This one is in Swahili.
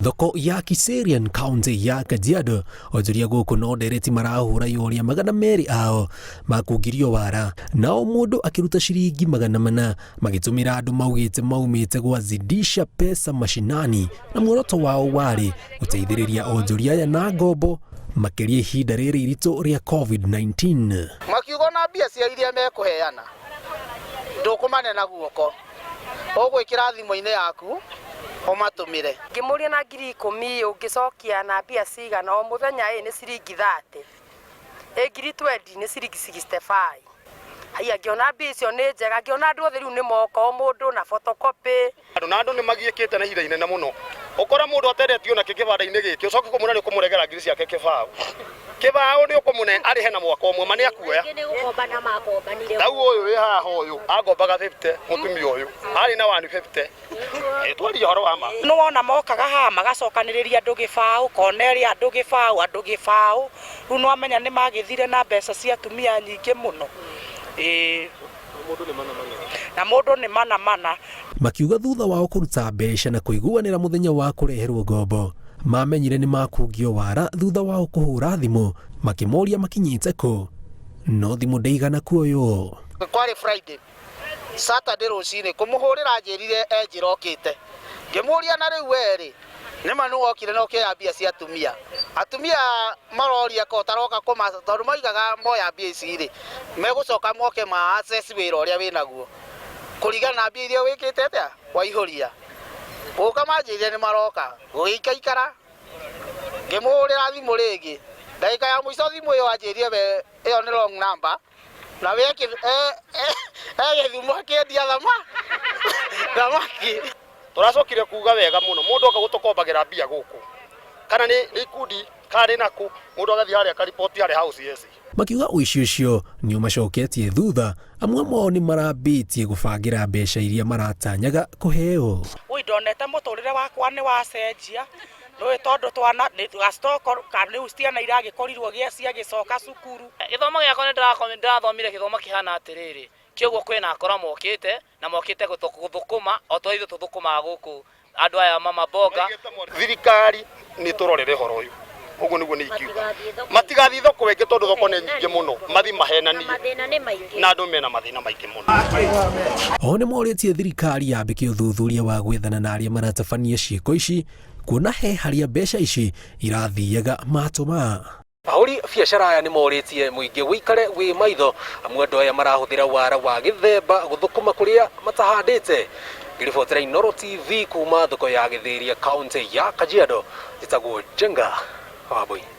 Thoko ya Kiserian County ya Kajiado Onjoria gũkũ no ndereti marahũra yoria magana meri ao makungirio wara nao mũndũ akĩruta ciringi magana mana magĩtũmĩra andũ maugĩte maumĩte gwazidisha pesa mashinani na muoroto wao warĩ gũteithĩrĩria onjoria aya na ngombo makĩria ihinda rĩrĩ iritũ rĩa COVID-19. Makiugo na mbia cia iria mekũheana ndũkũmane na guoko ũgwĩkĩra thimũ-inĩ yaku omatumire ngimuria na ngiri 10 ungicokia na mbia cigana o muthenya ni ciringi 30 ngiri 20 ni ciringi 65 haya ngiona mbia icio ni njega ngiona andu othe riu ni moko o mundu na photocopy andu ni magiikite na ihinda inene muno ukora mundu atendetio na kibanda-ini giki ucoke kumuna ni kumuregera ngiri ciake kibao ni ukumune arihe na mwaka omwe mani akuoya tau uyu wi haha uyu agombaga 50 mutumia uyu ari na 150 etwaria horo ama no wona mokaga haha magacokaniriria andu gibao koneria andu gibao riu no amenya ni magithire na mbeca cia atumia nyingi muno na mundu ni mana makiuga thutha wao kuruta mbeca na kuiguanira muthenya wa kureherwo ngombo mamenyire ni makungio wara thutha wao kuhura thimũ makimoria makinyite ku no thimũ ndeigana kuoyo kwari Friday Saturday rucini kumuhurira njirire njirokite ngimuria na riu weri nima nu okire no kia mbia cia atumia maroria ko taroka kuma tondu maigaga moya mbia ici ri megucoka moke ma access wira uria winaguo kurigana na mbia iria wikite atia waihuria uka manjire ni maroka guikaikara ngimuhurira thimu ringi ndagika ya muico thimu iyo anjirie we iyo ni wrong number na weki githumu akendia thamaki turacokire kuga wega muno mundu oka gutukombagira mbia guku kana ni ikundi kari naku mundu agathi haria karipoti hari house yesi makiuga uici ucio ni umacoketie thutha amwe mao ni marabitie gubangira mbeca iria maratanyaga kuheo ndonete muturire wakwa ni wacenjia no tondu twana gastoko kana ustiana iragikorrirwo cia gicoka cukuru githomo giakwa ndirathomire githomo kihana atiriri kioguo kwina akora mokite na mokite guthukuma o to ithu tuthukumaga guku andu aya mama boga thirikari ni turorere horo uyu uguo niguo ni ikiuga matigathi thoko wengi tondu thoko ni nyingi muno mathi mahenani na andu mena mathina maingi muno o ni moritie thirikari yambike uthuthuria wa gwethana na aria maratabania ciiko ici kuona he haria mbeca ici irathiaga matuma ahuri biacara aya ni moritie muingi wikare wi maitho amwe andu aya marahuthira wara wa githemba guthukuma kuria matahandite Ksh.400 Inoro TV kuma thoko ya Githiria County ya Kajiado itagwo Jenga Wabui.